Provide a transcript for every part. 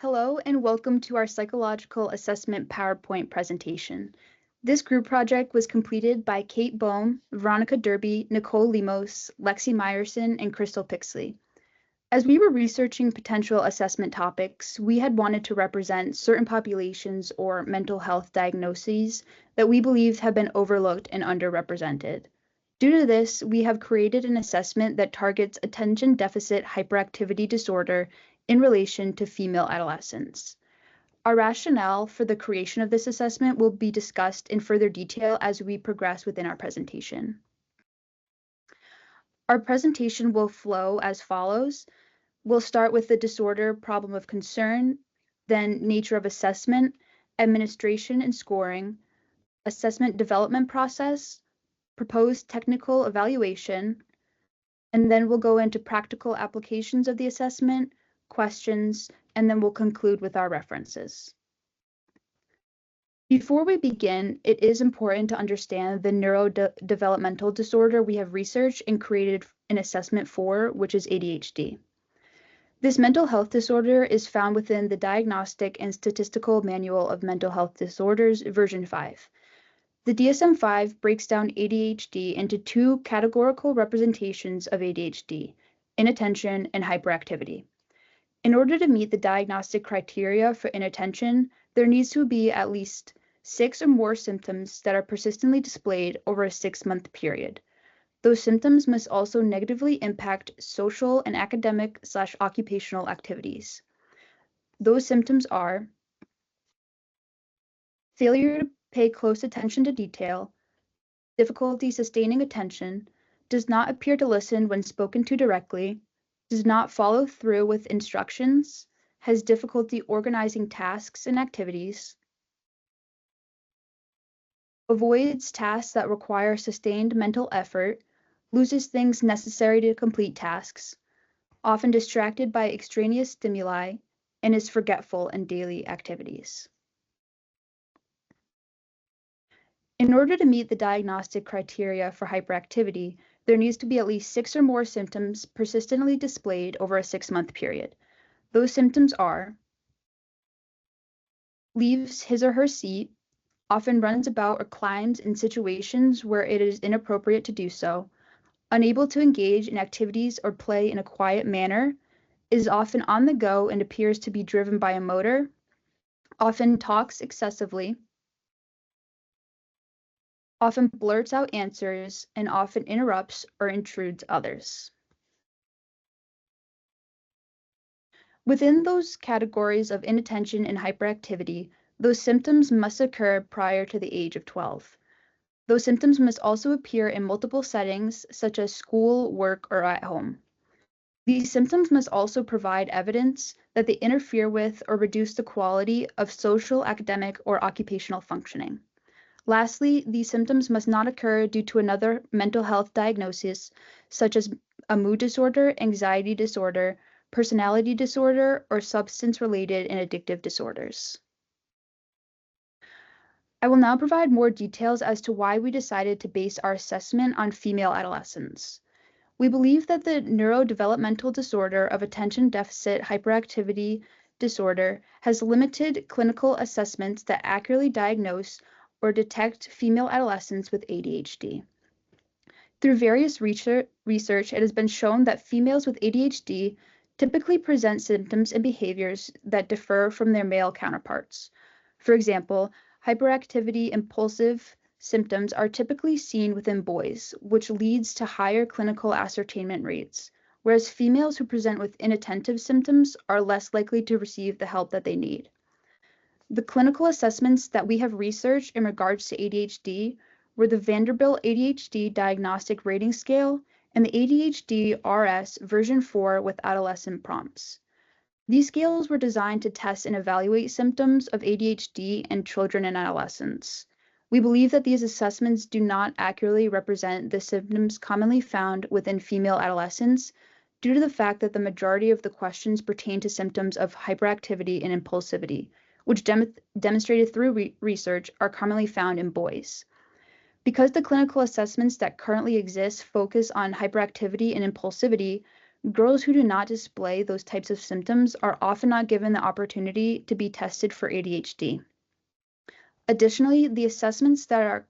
Hello and welcome to our psychological assessment PowerPoint presentation. This group project was completed by Kate Bohm, Veronica Derby, Nicole Lemos, Lexi Meyerson, and Crystal Pixley. As we were researching potential assessment topics, we had wanted to represent certain populations or mental health diagnoses that we believed have been overlooked and underrepresented. Due to this, we have created an assessment that targets attention deficit hyperactivity disorder in relation to female adolescents. Our rationale for the creation of this assessment will be discussed in further detail as we progress within our presentation. Our presentation will flow as follows. We'll start with the disorder problem of concern, then nature of assessment, administration and scoring, assessment development process, proposed technical evaluation, and then we'll go into practical applications of the assessment, questions, and then we'll conclude with our references. Before we begin, it is important to understand the neurodevelopmental disorder we have researched and created an assessment for, which is ADHD. This mental health disorder is found within the Diagnostic and Statistical Manual of Mental Health Disorders, version 5. The DSM-5 breaks down ADHD into two categorical representations of ADHD, inattention and hyperactivity. In order to meet the diagnostic criteria for inattention, there needs to be at least 6 or more symptoms that are persistently displayed over a 6-month period. Those symptoms must also negatively impact social and academic/occupational activities. Those symptoms are failure to pay close attention to detail, difficulty sustaining attention, does not appear to listen when spoken to directly, does not follow through with instructions, has difficulty organizing tasks and activities, avoids tasks that require sustained mental effort, loses things necessary to complete tasks, often distracted by extraneous stimuli, and is forgetful in daily activities. In order to meet the diagnostic criteria for hyperactivity, there needs to be at least 6 or more symptoms persistently displayed over a 6-month period. Those symptoms are leaves his or her seat, often runs about or climbs in situations where it is inappropriate to do so, unable to engage in activities or play in a quiet manner, is often on the go and appears to be driven by a motor, often talks excessively, often blurts out answers, and often interrupts or intrudes others. Within those categories of inattention and hyperactivity, those symptoms must occur prior to the age of 12. Those symptoms must also appear in multiple settings, such as school, work, or at home. These symptoms must also provide evidence that they interfere with or reduce the quality of social, academic, or occupational functioning. Lastly, these symptoms must not occur due to another mental health diagnosis, such as a mood disorder, anxiety disorder, personality disorder, or substance-related and addictive disorders. I will now provide more details as to why we decided to base our assessment on female adolescents. We believe that the neurodevelopmental disorder of attention deficit hyperactivity disorder has limited clinical assessments that accurately diagnose or detect female adolescents with ADHD. Through various research, it has been shown that females with ADHD typically present symptoms and behaviors that differ from their male counterparts. For example, hyperactivity impulsive symptoms are typically seen within boys, which leads to higher clinical ascertainment rates, whereas females who present with inattentive symptoms are less likely to receive the help that they need. The clinical assessments that we have researched in regards to ADHD were the Vanderbilt ADHD Diagnostic Rating Scale and the ADHD-RS version 4 with adolescent prompts. These scales were designed to test and evaluate symptoms of ADHD in children and adolescents. We believe that these assessments do not accurately represent the symptoms commonly found within female adolescents due to the fact that the majority of the questions pertain to symptoms of hyperactivity and impulsivity, which demonstrated through research are commonly found in boys. Because the clinical assessments that currently exist focus on hyperactivity and impulsivity, Girls who do not display those types of symptoms are often not given the opportunity to be tested for ADHD. Additionally, the assessments that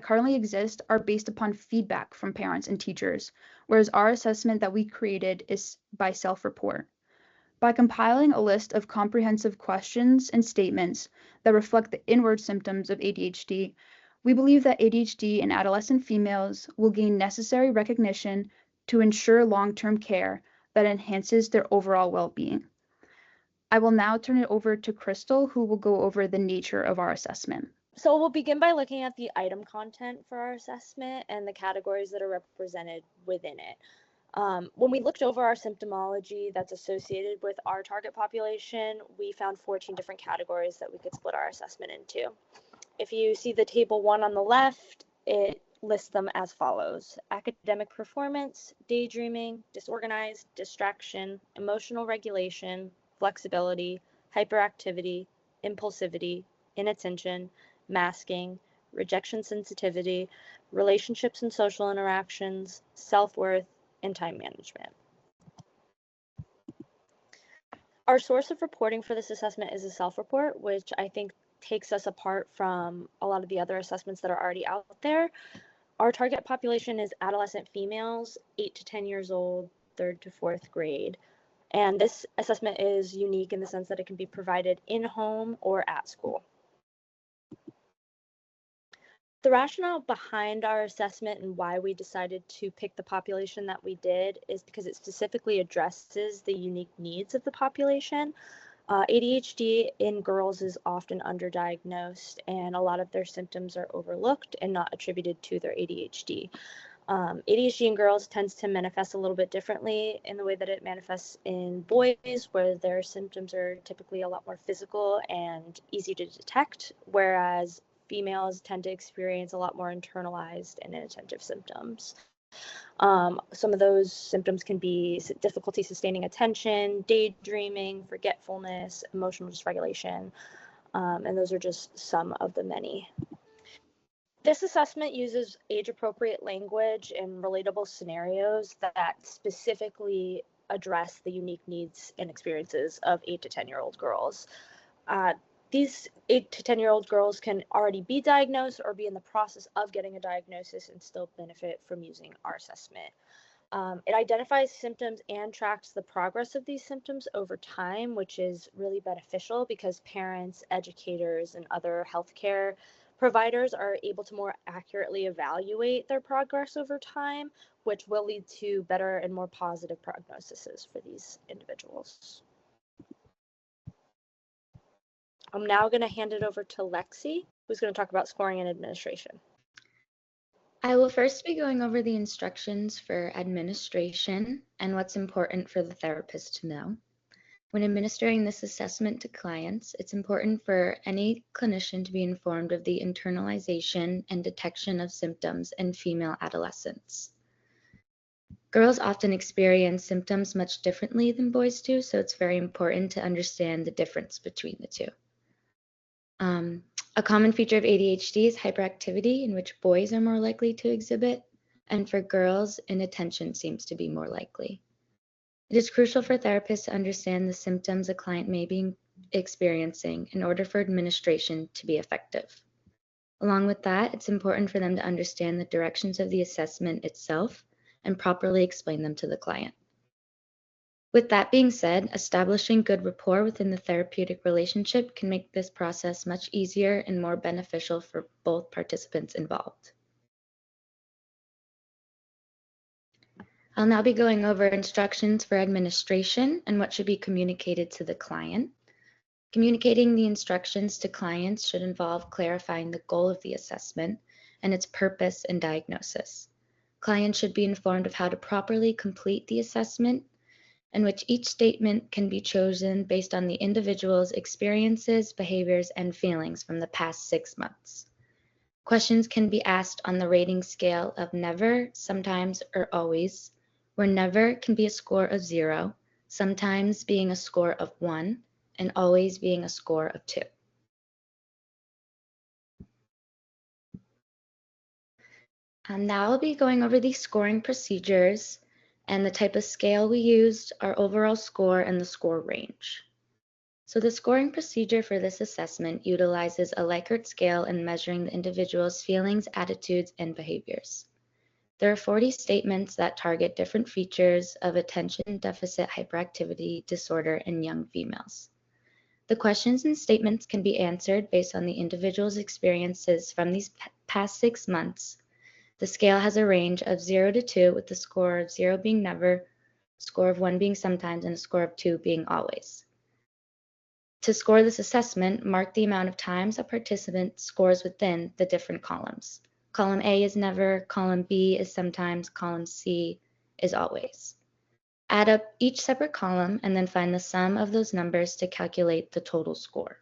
currently exist are based upon feedback from parents and teachers, whereas our assessment that we created is by self-report. By compiling a list of comprehensive questions and statements that reflect the inward symptoms of ADHD, we believe that ADHD in adolescent females will gain necessary recognition to ensure long-term care that enhances their overall well-being. I will now turn it over to Crystal, who will go over the nature of our assessment. So we'll begin by looking at the item content for our assessment and the categories that are represented within it. When we looked over our symptomology that's associated with our target population, we found 14 different categories that we could split our assessment into. If you see the table 1 on the left, it lists them as follows: academic performance, daydreaming, disorganized, distraction, emotional regulation, flexibility, hyperactivity, impulsivity, inattention, masking, rejection sensitivity, relationships and social interactions, self-worth, and time management. Our source of reporting for this assessment is a self-report, which I think takes us apart from a lot of the other assessments that are already out there. Our target population is adolescent females, 8 to 10 years old, 3rd to 4th grade. And this assessment is unique in the sense that it can be provided in home or at school. The rationale behind our assessment and why we decided to pick the population that we did is because it specifically addresses the unique needs of the population. ADHD in girls is often underdiagnosed, and a lot of their symptoms are overlooked and not attributed to their ADHD. ADHD in girls tends to manifest a little bit differently in the way that it manifests in boys, where their symptoms are typically a lot more physical and easy to detect, whereas females tend to experience a lot more internalized and inattentive symptoms. Some of those symptoms can be difficulty sustaining attention, daydreaming, forgetfulness, emotional dysregulation, and those are just some of the many. This assessment uses age-appropriate language and relatable scenarios that specifically address the unique needs and experiences of 8 to 10-year-old girls. These 8 to 10-year-old girls can already be diagnosed or be in the process of getting a diagnosis and still benefit from using our assessment. It identifies symptoms and tracks the progress of these symptoms over time, which is really beneficial because parents, educators, and other healthcare providers are able to more accurately evaluate their progress over time, which will lead to better and more positive prognoses for these individuals. I'm now going to hand it over to Lexi, who's going to talk about scoring and administration. I will first be going over the instructions for administration and what's important for the therapist to know. When administering this assessment to clients, it's important for any clinician to be informed of the internalization and detection of symptoms in female adolescents. Girls often experience symptoms much differently than boys do, so it's very important to understand the difference between the two. A common feature of ADHD is hyperactivity, in which boys are more likely to exhibit, and for girls, inattention seems to be more likely. It is crucial for therapists to understand the symptoms a client may be experiencing in order for administration to be effective. Along with that, it's important for them to understand the directions of the assessment itself and properly explain them to the client. With that being said, establishing good rapport within the therapeutic relationship can make this process much easier and more beneficial for both participants involved. I'll now be going over instructions for administration and what should be communicated to the client. Communicating the instructions to clients should involve clarifying the goal of the assessment and its purpose and diagnosis. Clients should be informed of how to properly complete the assessment, in which each statement can be chosen based on the individual's experiences, behaviors, and feelings from the past 6 months. Questions can be asked on the rating scale of never, sometimes, or always, where never can be a score of 0, sometimes being a score of 1, and always being a score of 2. Now I'll be going over the scoring procedures And the type of scale we used, our overall score, and the score range. So the scoring procedure for this assessment utilizes a Likert scale in measuring the individual's feelings, attitudes, and behaviors. There are 40 statements that target different features of attention deficit hyperactivity disorder in young females. The questions and statements can be answered based on the individual's experiences from these past 6 months. The scale has a range of 0 to 2, with the score of 0 being never, score of 1 being sometimes, and a score of 2 being always. To score this assessment, mark the amount of times a participant scores within the different columns. Column A is never, column B is sometimes, column C is always. Add up each separate column and then find the sum of those numbers to calculate the total score.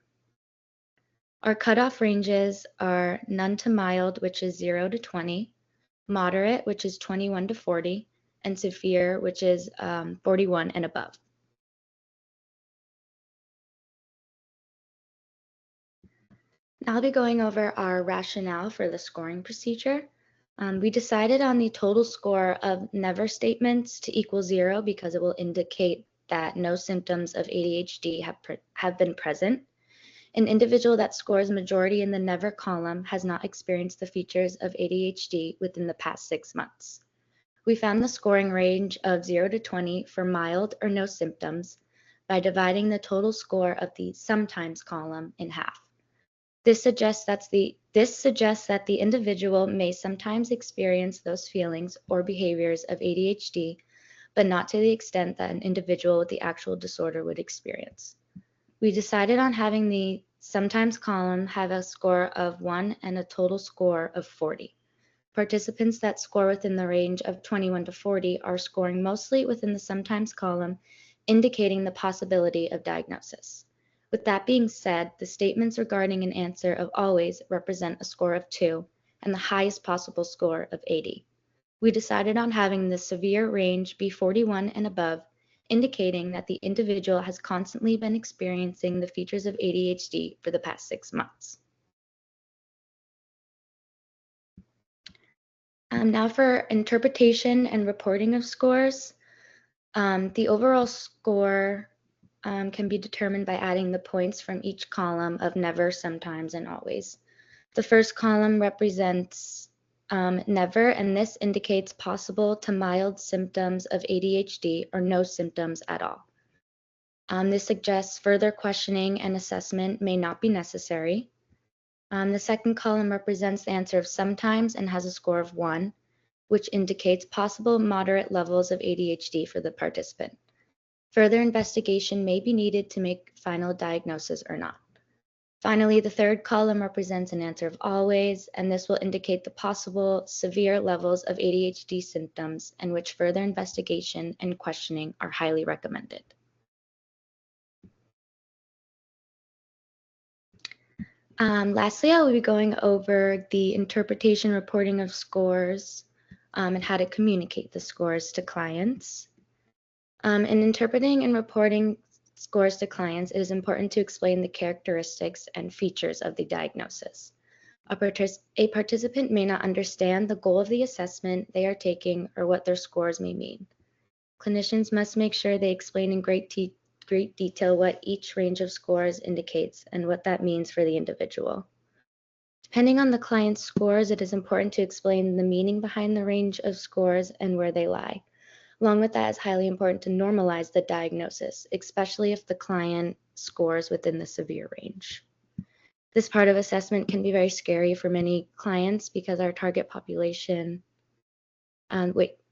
Our cutoff ranges are none to mild, which is 0 to 20, moderate, which is 21 to 40, and severe, which is 41 and above. Now I'll be going over our rationale for the scoring procedure. We decided on the total score of never statements to equal 0 because it will indicate that no symptoms of ADHD have been present. An individual that scores majority in the never column has not experienced the features of ADHD within the past 6 months. We found the scoring range of 0 to 20 for mild or no symptoms by dividing the total score of the sometimes column in half. This suggests that the individual may sometimes experience those feelings or behaviors of ADHD, but not to the extent that an individual with the actual disorder would experience. We decided on having the sometimes column have a score of 1 and a total score of 40. Participants that score within the range of 21 to 40 are scoring mostly within the sometimes column, indicating the possibility of diagnosis. With that being said, the statements regarding an answer of always represent a score of 2 and the highest possible score of 80. We decided on having the severe range be 41 and above, indicating that the individual has constantly been experiencing the features of ADHD for the past 6 months. Now for interpretation and reporting of scores. The overall score can be determined by adding the points from each column of never, sometimes, and always. The first column represents never, and this indicates possible to mild symptoms of ADHD or no symptoms at all. This suggests further questioning and assessment may not be necessary. The second column represents the answer of sometimes and has a score of 1, which indicates possible moderate levels of ADHD for the participant. Further investigation may be needed to make final diagnosis or not. Finally, the third column represents an answer of always, and this will indicate the possible severe levels of ADHD symptoms in which further investigation and questioning are highly recommended. Lastly, I will be going over the interpretation reporting of scores and how to communicate the scores to clients. In interpreting and reporting scores to clients, it is important to explain the characteristics and features of the diagnosis. A participant may not understand the goal of the assessment they are taking or what their scores may mean. Clinicians must make sure they explain in great detail what each range of scores indicates and what that means for the individual. Depending on the client's scores, it is important to explain the meaning behind the range of scores and where they lie. Along with that, it's highly important to normalize the diagnosis, especially if the client scores within the severe range. This part of assessment can be very scary for many clients because our target population,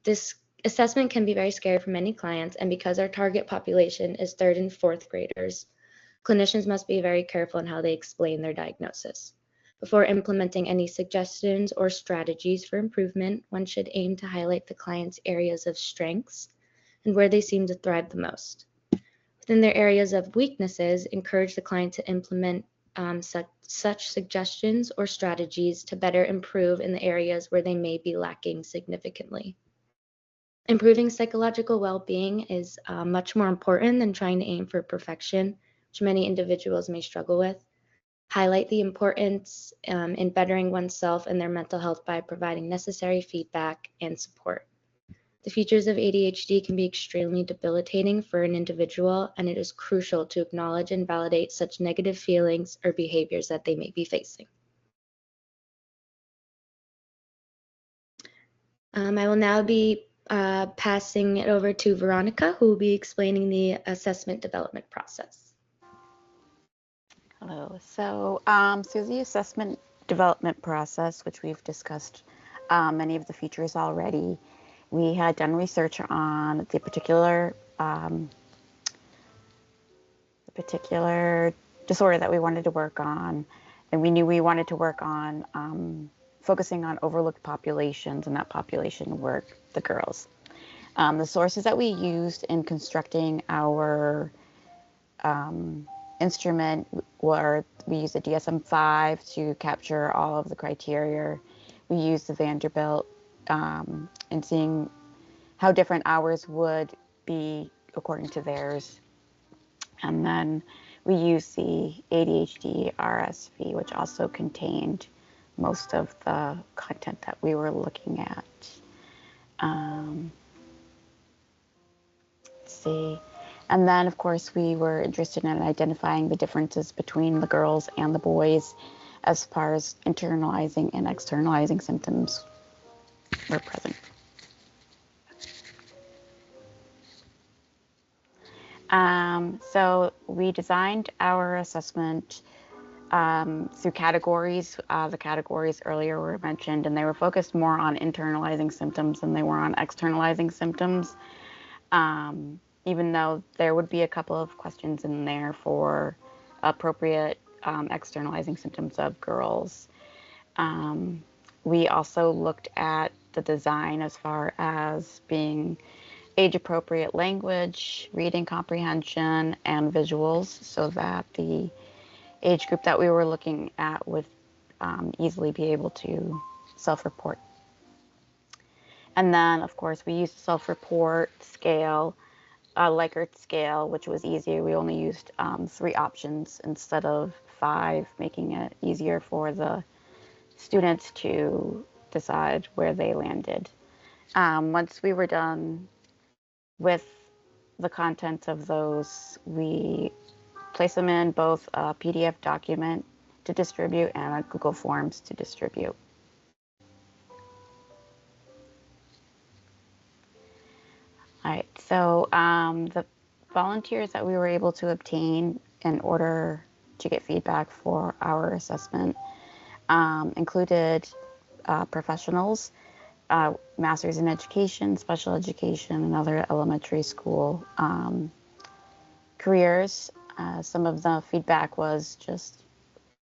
this assessment can be very scary for many clients, and because our target population is 3rd and 4th graders, clinicians must be very careful in how they explain their diagnosis. Before implementing any suggestions or strategies for improvement, one should aim to highlight the client's areas of strengths and where they seem to thrive the most. Within their areas of weaknesses, encourage the client to implement such suggestions or strategies to better improve in the areas where they may be lacking significantly. Improving psychological well-being is much more important than trying to aim for perfection, which many individuals may struggle with. Highlight the importance in bettering oneself and their mental health by providing necessary feedback and support. The features of ADHD can be extremely debilitating for an individual, and it is crucial to acknowledge and validate such negative feelings or behaviors that they may be facing. I will now be passing it over to Veronica, who will be explaining the assessment development process. Hello. So through the assessment development process, which we've discussed many of the features already, we had done research on the particular disorder that we wanted to work on, and we knew we wanted to work on focusing on overlooked populations, and that population were the girls. The sources that we used in constructing our instrument were, we used the DSM-5 to capture all of the criteria. We used the Vanderbilt and seeing how different ours would be according to theirs. And then we used the ADHD RSV, which also contained most of the content that we were looking at. Let's see. And then, of course, we were interested in identifying the differences between the girls and the boys as far as internalizing and externalizing symptoms were present. So we designed our assessment through categories. The categories earlier were mentioned, and they were focused more on internalizing symptoms than they were on externalizing symptoms. Even though there would be a couple of questions in there for appropriate externalizing symptoms of girls. We also looked at the design as far as being age-appropriate language, reading comprehension, and visuals, so that the age group that we were looking at would easily be able to self-report. And then, of course, we used a self-report scale, a Likert scale, which was easier. We only used 3 options instead of 5, making it easier for the students to decide where they landed. Once we were done with the contents of those, we place them in both a PDF document to distribute and a Google Forms to distribute. All right, so the volunteers that we were able to obtain in order to get feedback for our assessment included professionals, masters in education, special education, and other elementary school careers. Some of the feedback was just,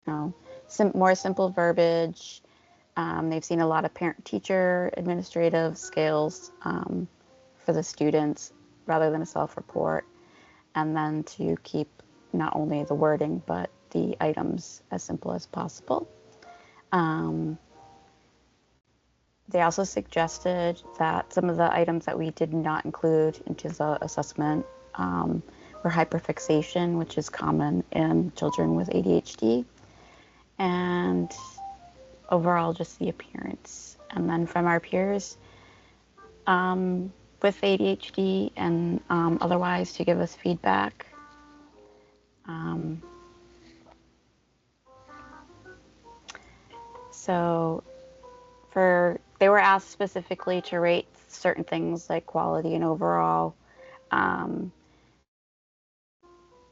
more simple verbiage. They've seen a lot of parent-teacher administrative skills for the students rather than a self-report, and then to keep not only the wording but the items as simple as possible. They also suggested that some of the items that we did not include into the assessment were hyperfixation, which is common in children with ADHD, and overall just the appearance. And then from our peers with ADHD and otherwise to give us feedback. They were asked specifically to rate certain things like quality and overall.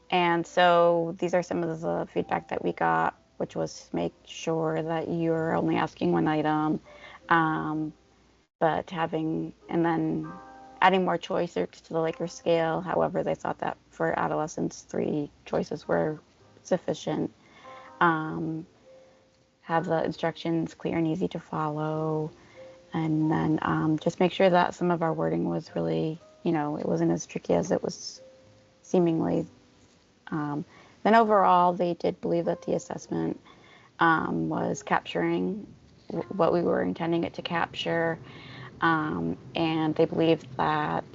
And so these are some of the feedback that we got, which was make sure that you're only asking one item, but and then adding more choices to the Likert scale. However, they thought that for adolescents, 3 choices were sufficient. Have the instructions clear and easy to follow. And then just make sure that some of our wording was really, it wasn't as tricky as it was seemingly. Then overall, they did believe that the assessment was capturing what we were intending it to capture. And they believed that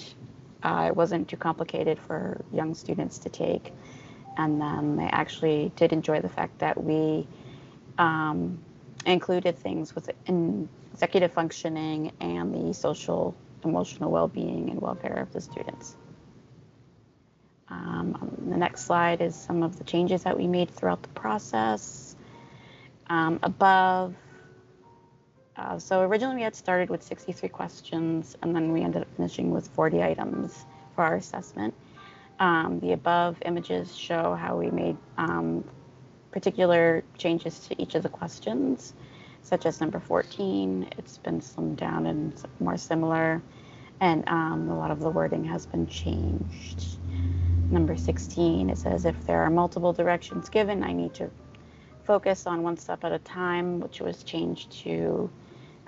it wasn't too complicated for young students to take. And then they actually did enjoy the fact that we included things with executive functioning and the social emotional well-being and welfare of the students. The next slide is some of the changes that we made throughout the process. So originally we had started with 63 questions, and then we ended up finishing with 40 items for our assessment. The above images show how we made particular changes to each of the questions, such as number 14. It's been slimmed down and more similar, and a lot of the wording has been changed. Number 16, it says if there are multiple directions given, I need to focus on one step at a time, which was changed to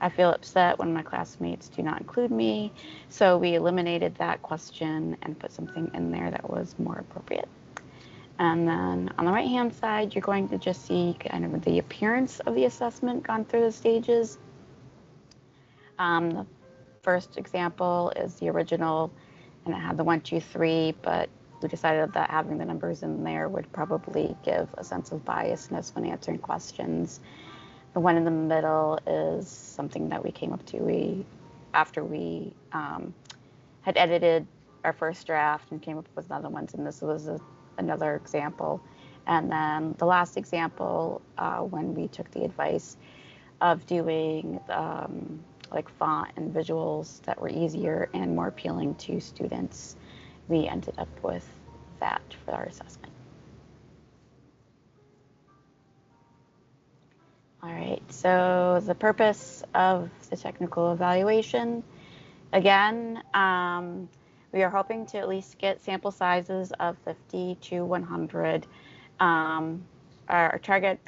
I feel upset when my classmates do not include me. So we eliminated that question and put something in there that was more appropriate. And then on the right hand side, you're going to just see kind of the appearance of the assessment gone through the stages. The first example is the original, and it had the 1, 2, 3, but we decided that having the numbers in there would probably give a sense of biasness when answering questions. The one in the middle is something that we came up to after we had edited our first draft and came up with other ones, and this was another example. And then the last example, when we took the advice of doing like font and visuals that were easier and more appealing to students, we ended up with that for our assessment. All right, so the purpose of the technical evaluation, again, we are hoping to at least get sample sizes of 50 to 100. Our target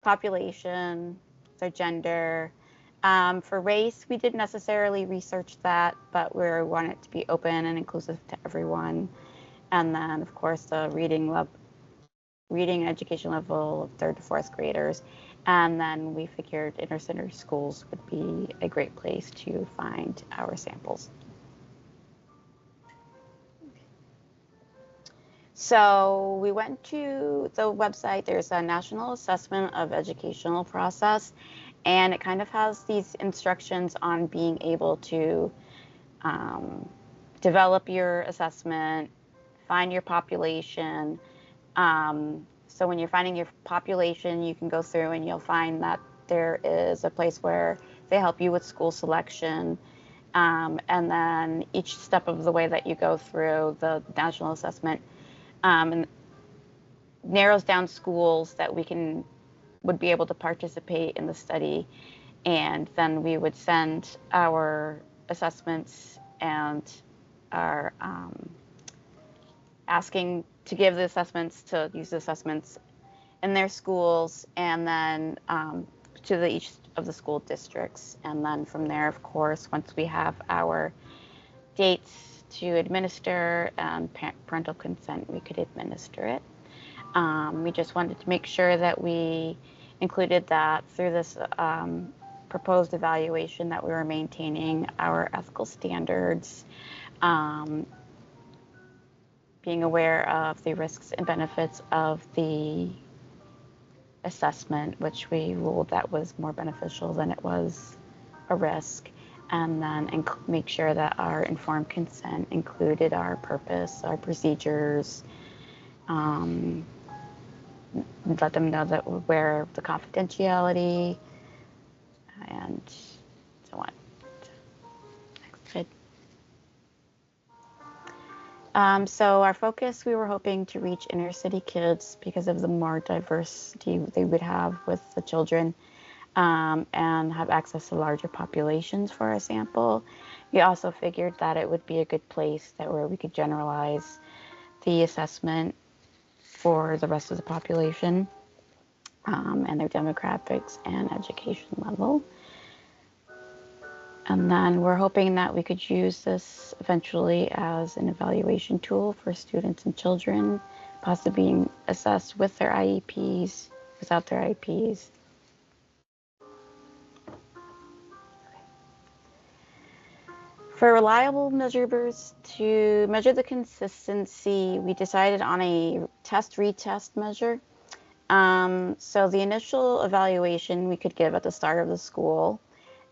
population, so gender. For race, we didn't necessarily research that, but we want it to be open and inclusive to everyone. And then, of course, the reading and education level of 3rd to 4th graders. And then we figured inner city schools would be a great place to find our samples. So we went to the website. There's a National Assessment of Educational Process, and it kind of has these instructions on being able to develop your assessment, find your population. So when you're finding your population, you can go through and you'll find that there is a place where they help you with school selection. And then each step of the way that you go through the national assessment narrows down schools that would be able to participate in the study. And then we would send our assessments and our asking to give the assessments, to use the assessments in their schools, and then to each of the school districts. And then from there, of course, once we have our dates to administer and parental consent, we could administer it. We just wanted to make sure that we included that through this proposed evaluation, that we were maintaining our ethical standards, being aware of the risks and benefits of the assessment, which we ruled that was more beneficial than it was a risk, and then make sure that our informed consent included our purpose, our procedures, let them know that we're aware of the confidentiality, and so on. Next slide. So our focus, we were hoping to reach inner city kids because of the more diversity they would have with the children, and have access to larger populations for our sample. We also figured that it would be a good place where we could generalize the assessment for the rest of the population, and their demographics and education level. And then we're hoping that we could use this eventually as an evaluation tool for students and children, possibly being assessed with their IEPs, without their IEPs. For reliable measurables, to measure the consistency, we decided on a test-retest measure. So the initial evaluation we could give at the start of the school,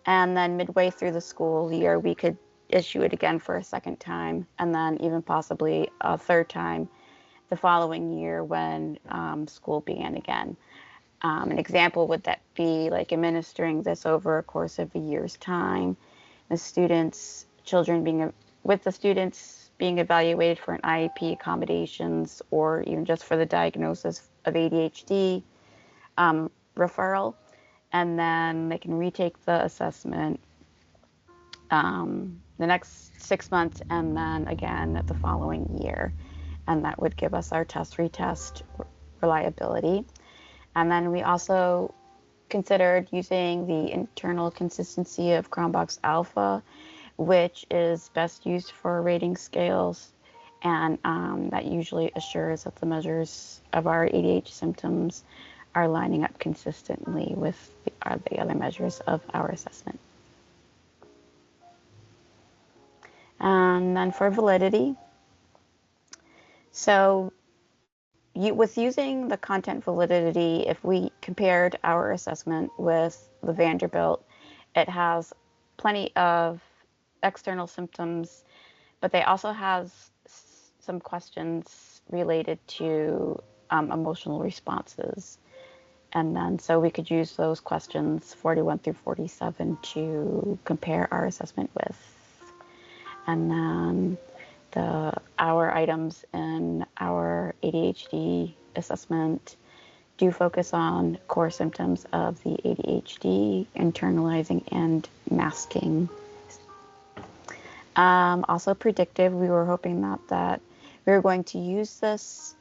And then midway through the school year, we could issue it again for a second time, and then even possibly a third time the following year when school began again. An example would that be like administering this over a course of a year's time, the students being evaluated for an IEP accommodations or even just for the diagnosis of ADHD referral, and then they can retake the assessment the next 6 months and then again the following year, and that would give us our test-retest reliability. And then we also considered using the internal consistency of Cronbach's Alpha, which is best used for rating scales, and that usually assures that the measures of our ADHD symptoms are lining up consistently with the other measures of our assessment. And then for validity, so with using the content validity, if we compared our assessment with the Vanderbilt, it has plenty of external symptoms, but they also have some questions related to emotional responses. And then so we could use those questions 41 through 47 to compare our assessment with. And then our items in our ADHD assessment do focus on core symptoms of the ADHD, internalizing and masking. Also predictive, we were hoping that we were going to use this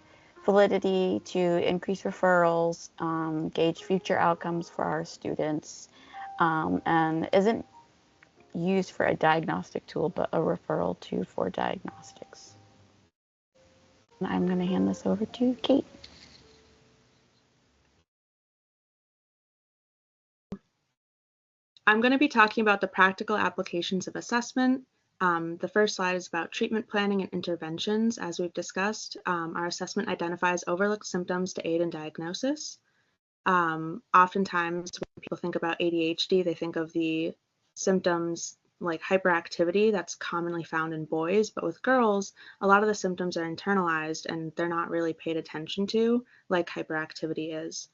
validity to increase referrals, gauge future outcomes for our students, and isn't used for a diagnostic tool, but a referral tool for diagnostics. I'm going to hand this over to Kate. I'm going to be talking about the practical applications of assessment. The first slide is about treatment planning and interventions. As we've discussed, our assessment identifies overlooked symptoms to aid in diagnosis. Oftentimes, when people think about ADHD, they think of the symptoms like hyperactivity that's commonly found in boys, but with girls, a lot of the symptoms are internalized and they're not really paid attention to like hyperactivity is.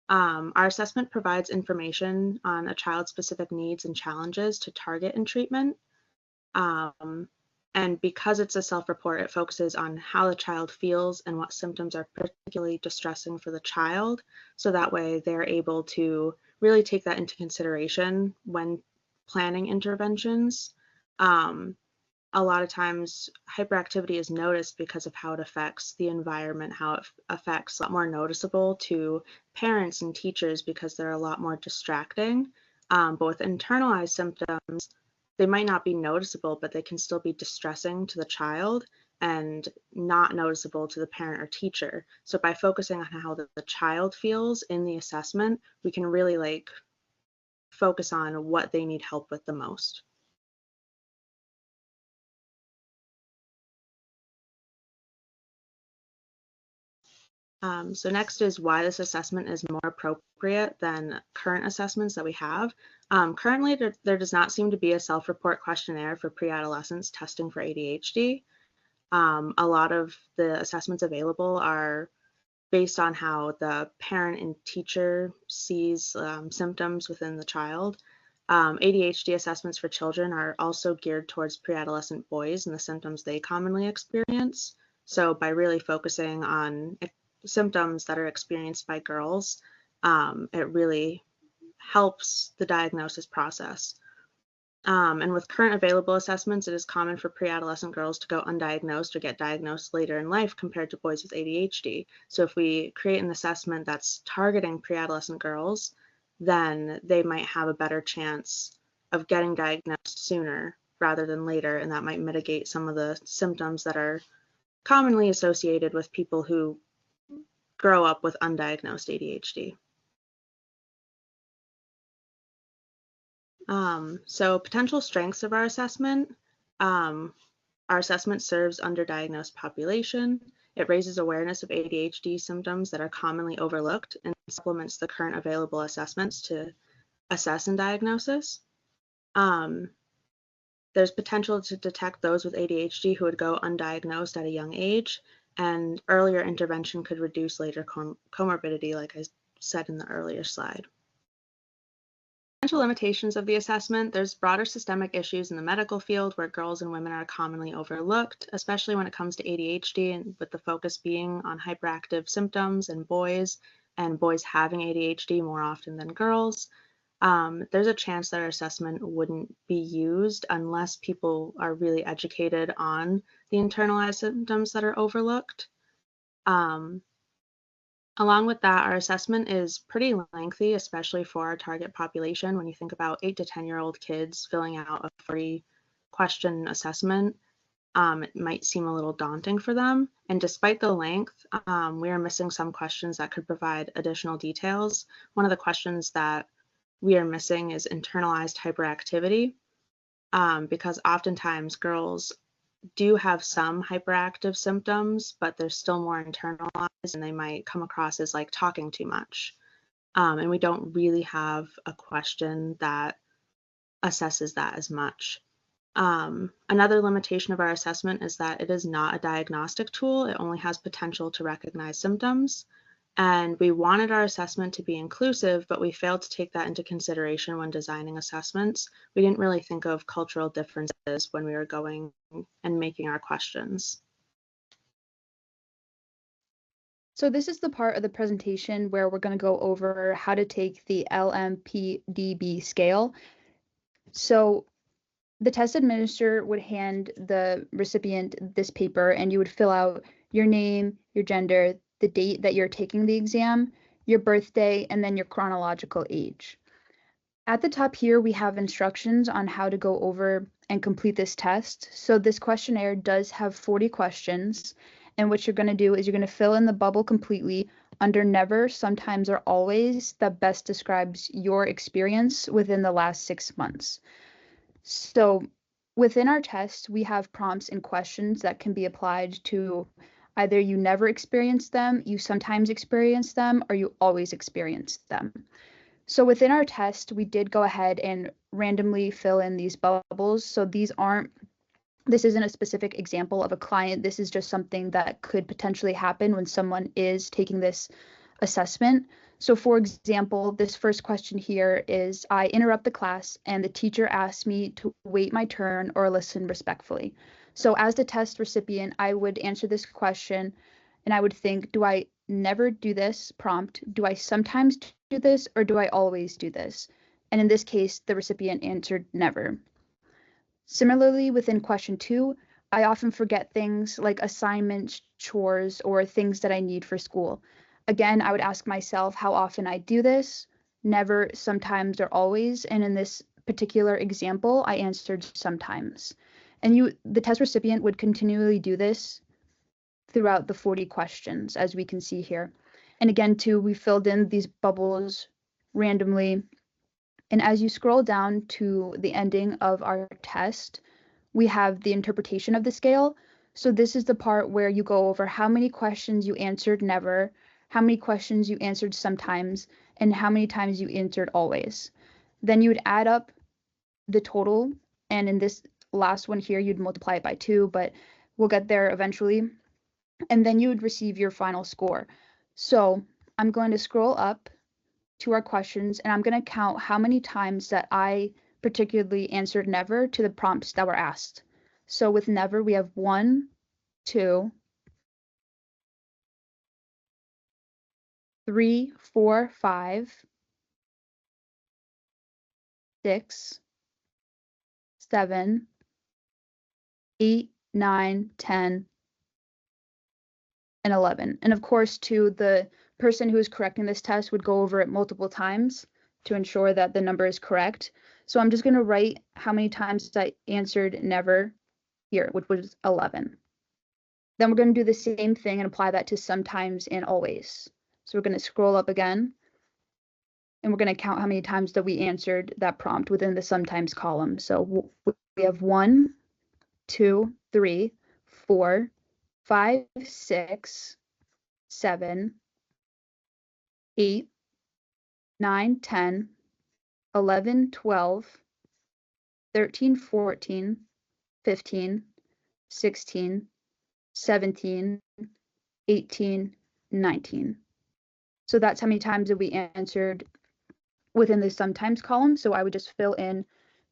Our assessment provides information on a child's specific needs and challenges to target in treatment. And because it's a self-report, it focuses on how the child feels and what symptoms are particularly distressing for the child. So that way they're able to really take that into consideration when planning interventions. A lot of times hyperactivity is noticed because of how it affects the environment, how it affects a lot more noticeable to parents and teachers because they're a lot more distracting. But with internalized symptoms, they might not be noticeable, but they can still be distressing to the child and not noticeable to the parent or teacher. So by focusing on how the child feels in the assessment, we can really focus on what they need help with the most. So next is why this assessment is more appropriate than current assessments that we have. Currently, there does not seem to be a self-report questionnaire for pre-adolescents testing for ADHD. A lot of the assessments available are based on how the parent and teacher sees symptoms within the child. ADHD assessments for children are also geared towards pre-adolescent boys and the symptoms they commonly experience. So by really focusing on symptoms that are experienced by girls, it really helps the diagnosis process. And with current available assessments, it is common for pre-adolescent girls to go undiagnosed or get diagnosed later in life compared to boys with ADHD. So if we create an assessment that's targeting pre-adolescent girls, then they might have a better chance of getting diagnosed sooner rather than later, and that might mitigate some of the symptoms that are commonly associated with people who grow up with undiagnosed ADHD. So potential strengths of our assessment. Our assessment serves underdiagnosed population. It raises awareness of ADHD symptoms that are commonly overlooked and supplements the current available assessments to assess and diagnosis. There's potential to detect those with ADHD who would go undiagnosed at a young age, and earlier intervention could reduce later comorbidity, like I said in the earlier slide. Potential limitations of the assessment: there's broader systemic issues in the medical field where girls and women are commonly overlooked, especially when it comes to ADHD, and with the focus being on hyperactive symptoms in boys and boys having ADHD more often than girls. There's a chance that our assessment wouldn't be used unless people are really educated on the internalized symptoms that are overlooked. Along with that, our assessment is pretty lengthy, especially for our target population. When you think about 8 to 10-year-old kids filling out a 40-question assessment, it might seem a little daunting for them. And despite the length, we are missing some questions that could provide additional details. One of the questions that we are missing is internalized hyperactivity, because oftentimes girls do have some hyperactive symptoms, but they're still more internalized and they might come across as like talking too much. And we don't really have a question that assesses that as much. Another limitation of our assessment is that it is not a diagnostic tool. It only has potential to recognize symptoms. And we wanted our assessment to be inclusive, but we failed to take that into consideration when designing assessments. We didn't really think of cultural differences when we were going and making our questions. So this is the part of the presentation where we're going to go over how to take the LMPDB scale. So the test administrator would hand the recipient this paper, and you would fill out your name, your gender, the date that you're taking the exam, your birthday, and then your chronological age. At the top here, we have instructions on how to go over and complete this test. So this questionnaire does have 40 questions, and what you're going to do is you're going to fill in the bubble completely under never, sometimes, or always that best describes your experience within the last 6 months. So within our test, we have prompts and questions that can be applied to either you never experienced them, you sometimes experience them, or you always experience them. So within our test, we did go ahead and randomly fill in these bubbles. So this isn't a specific example of a client. This is just something that could potentially happen when someone is taking this assessment. So for example, this first question here is, I interrupt the class and the teacher asks me to wait my turn or listen respectfully. So as the test recipient, I would answer this question and I would think, do I never do this prompt? Do I sometimes do this, or do I always do this? And in this case, the recipient answered never. Similarly, within question 2, I often forget things like assignments, chores, or things that I need for school. Again, I would ask myself how often I do this, never, sometimes, or always. And in this particular example, I answered sometimes. And the test recipient would continually do this throughout the 40 questions, as we can see here. And again, too, we filled in these bubbles randomly. And as you scroll down to the ending of our test, we have the interpretation of the scale. So this is the part where you go over how many questions you answered never, how many questions you answered sometimes, and how many times you answered always. Then you would add up the total, and in this last one here, you'd multiply it by 2, but we'll get there eventually. And then you would receive your final score. So I'm going to scroll up to our questions, and I'm going to count how many times that I particularly answered never to the prompts that were asked. So with never, we have 1, 2, 3, 4, 5, 6, 7, 8, 9, 10, and 11. And of course, too, the person who is correcting this test would go over it multiple times to ensure that the number is correct. So I'm just going to write how many times I answered never here, which was 11. Then we're going to do the same thing and apply that to sometimes and always. So we're going to scroll up again, and we're going to count how many times that we answered that prompt within the sometimes column. So we have 1, 2, 3, 4, 5, 6, 7, 8, 9, 10, 11, 12, 13, 14, 15, 16, 17, 18, 19. So that's how many times that we answered within the sometimes column. So I would just fill in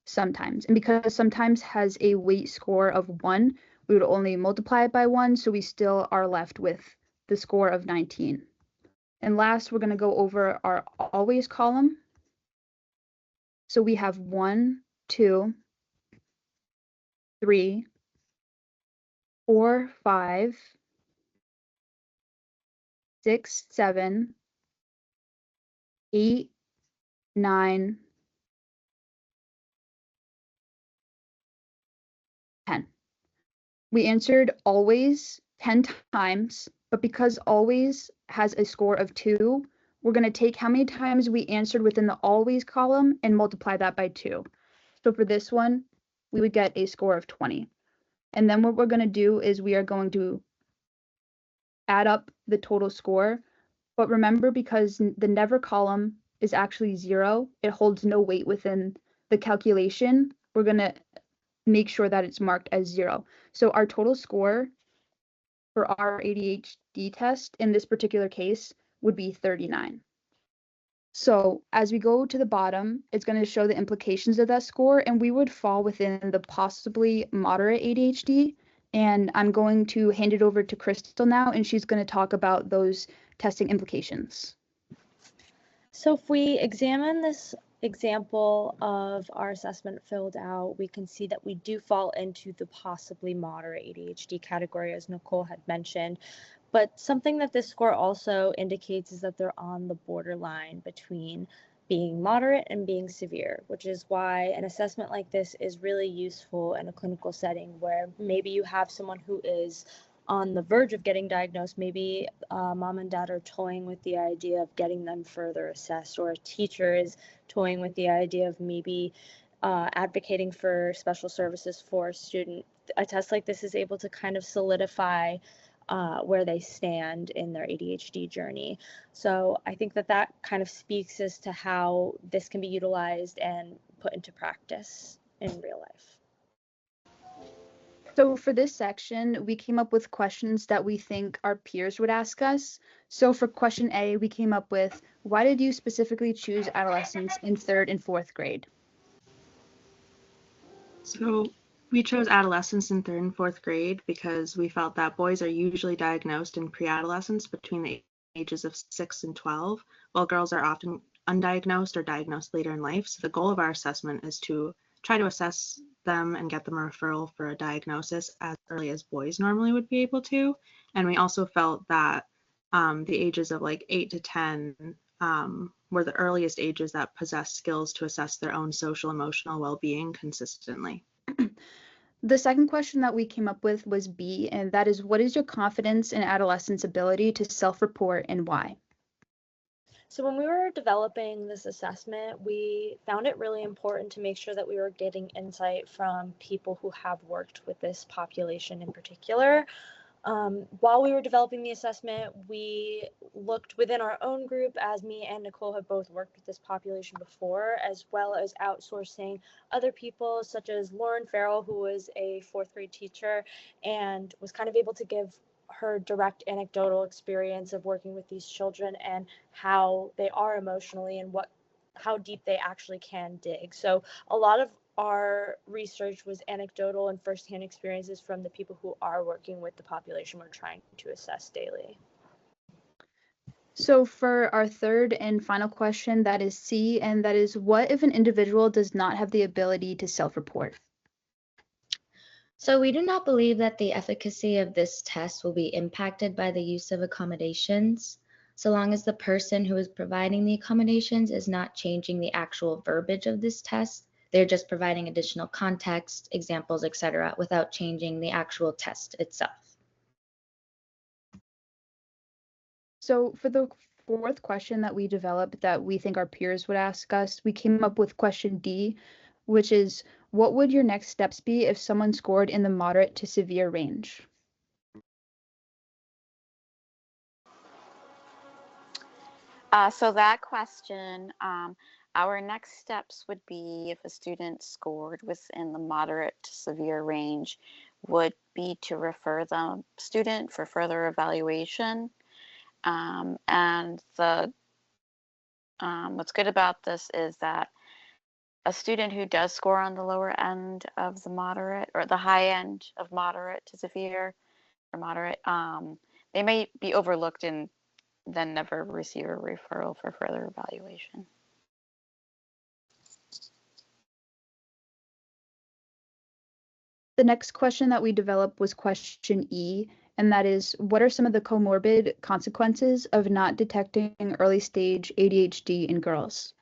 sometimes. And because sometimes has a weight score of 1, we would only multiply it by 1, so we still are left with the score of 19. And last, we're going to go over our always column. So we have 1, 2, 3, 4, 5, 6, 7, 8, 9, 10. We answered always 10 times, but because always has a score of 2, we're going to take how many times we answered within the always column and multiply that by 2. So for this one, we would get a score of 20. And then what we're going to do is we are going to add up the total score. But remember, because the never column is actually 0, it holds no weight within the calculation. We're going to make sure that it's marked as 0. So our total score for our ADHD test in this particular case would be 39. So as we go to the bottom, it's going to show the implications of that score, and we would fall within the possibly moderate ADHD. And I'm going to hand it over to Crystal now, and she's going to talk about those testing implications. So if we examine this example of our assessment filled out, we can see that we do fall into the possibly moderate ADHD category, as Nicole had mentioned. But something that this score also indicates is that they're on the borderline between being moderate and being severe, which is why an assessment like this is really useful in a clinical setting where maybe you have someone who is on the verge of getting diagnosed. Maybe mom and dad are toying with the idea of getting them further assessed, or a teacher is toying with the idea of maybe advocating for special services for a student. A test like this is able to kind of solidify where they stand in their ADHD journey. So I think that that kind of speaks as to how this can be utilized and put into practice in real life. So for this section, we came up with questions that we think our peers would ask us. So for question A, we came up with, why did you specifically choose adolescence in 3rd and 4th grade? So we chose adolescence in 3rd and 4th grade because we felt that boys are usually diagnosed in pre-adolescence between the ages of 6 and 12, while girls are often undiagnosed or diagnosed later in life. So the goal of our assessment is to try to assess them and get them a referral for a diagnosis as early as boys normally would be able to. And we also felt that the ages of like 8 to 10 were the earliest ages that possess skills to assess their own social emotional well-being consistently. The second question that we came up with was B, and that is, what is your confidence in adolescents' ability to self-report and why? So when we were developing this assessment, we found it really important to make sure that we were getting insight from people who have worked with this population in particular. While we were developing the assessment, we looked within our own group, as me and Nicole have both worked with this population before, as well as outsourcing other people, such as Lauren Farrell, who was a 4th grade teacher and was kind of able to give her direct anecdotal experience of working with these children and how they are emotionally and how deep they actually can dig. So a lot of our research was anecdotal and firsthand experiences from the people who are working with the population we're trying to assess daily. So for our third and final question, that is C, and that is, what if an individual does not have the ability to self-report? So we do not believe that the efficacy of this test will be impacted by the use of accommodations, so long as the person who is providing the accommodations is not changing the actual verbiage of this test. They're just providing additional context, examples, etc., without changing the actual test itself. So for the fourth question that we developed that we think our peers would ask us, we came up with question D, which is, what would your next steps be if someone scored in the moderate to severe range? So that question, Our next steps would be, if a student scored within the moderate to severe range, would be to refer the student for further evaluation. And what's good about this is that a student who does score on the lower end of the moderate, or the high end of moderate to severe or moderate, they may be overlooked and then never receive a referral for further evaluation. The next question that we developed was question E, and that is, what are some of the comorbid consequences of not detecting early stage ADHD in girls?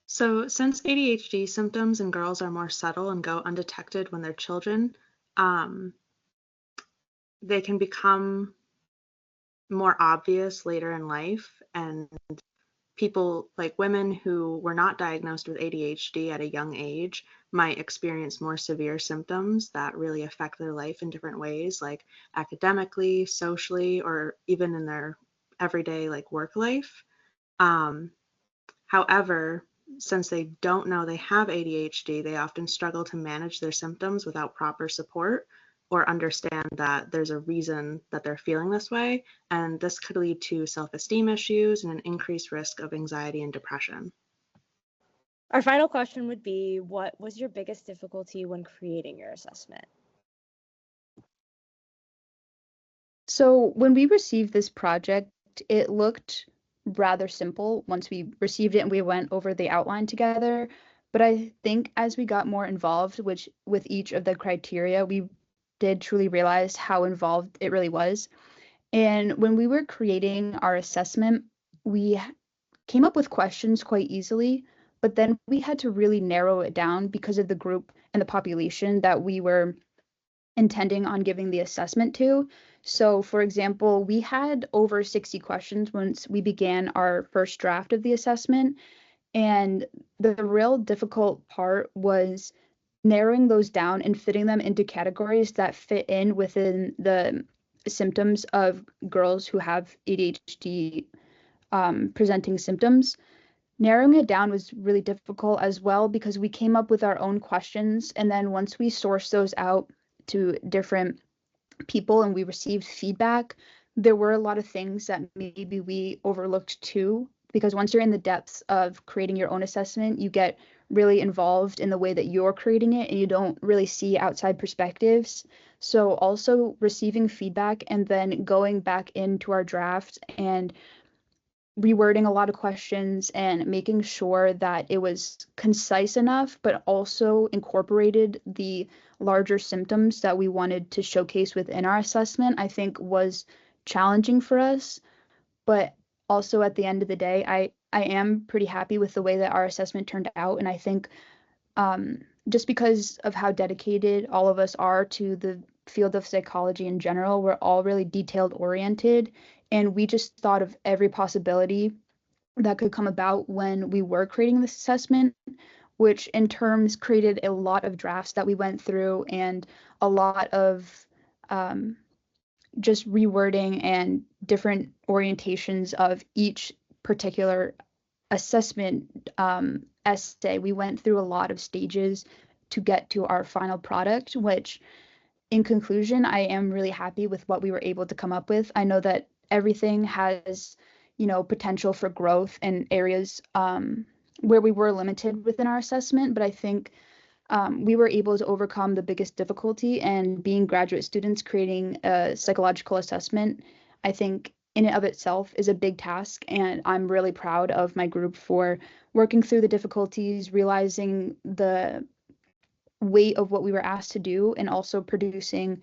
So since ADHD symptoms in girls are more subtle and go undetected when they're children, they can become more obvious later in life, and people like women who were not diagnosed with ADHD at a young age might experience more severe symptoms that really affect their life in different ways, like academically, socially, or even in their everyday like work life. However, since they don't know they have ADHD, they often struggle to manage their symptoms without proper support or understand that there's a reason that they're feeling this way, and this could lead to self-esteem issues and an increased risk of anxiety and depression. Our final question would be, what was your biggest difficulty when creating your assessment? So when we received this project, it looked rather simple once we received it and we went over the outline together. But I think as we got more involved, which with each of the criteria, we did truly realize how involved it really was. And when we were creating our assessment, we came up with questions quite easily, but then we had to really narrow it down because of the group and the population that we were intending on giving the assessment to. So, for example, we had over 60 questions once we began our first draft of the assessment. And the real difficult part was narrowing those down and fitting them into categories that fit in within the symptoms of girls who have ADHD presenting symptoms. Narrowing it down was really difficult as well because we came up with our own questions. And then once we sourced those out to different people and we received feedback, there were a lot of things that maybe we overlooked too, because once you're in the depths of creating your own assessment, you get really involved in the way that you're creating it and you don't really see outside perspectives. So also receiving feedback and then going back into our draft and rewording a lot of questions and making sure that it was concise enough, but also incorporated the larger symptoms that we wanted to showcase within our assessment, I think was challenging for us. But also at the end of the day, I am pretty happy with the way that our assessment turned out. And I think just because of how dedicated all of us are to the field of psychology in general, we're all really detailed oriented. And we just thought of every possibility that could come about when we were creating this assessment, which in terms created a lot of drafts that we went through and a lot of just rewording and different orientations of each particular assessment essay. We went through a lot of stages to get to our final product, which in conclusion, I am really happy with what we were able to come up with. I know that everything has, potential for growth in areas where we were limited within our assessment, but I think we were able to overcome the biggest difficulty, and being graduate students creating a psychological assessment, I think in and of itself is a big task, and I'm really proud of my group for working through the difficulties, realizing the weight of what we were asked to do, and also producing,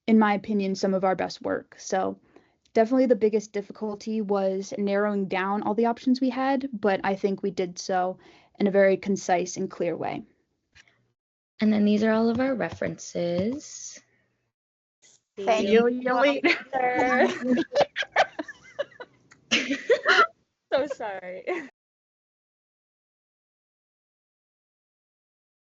in my opinion, some of our best work. So definitely the biggest difficulty was narrowing down all the options we had, but I think we did so in a very concise and clear way. And then these are all of our references. Thank you later. So sorry.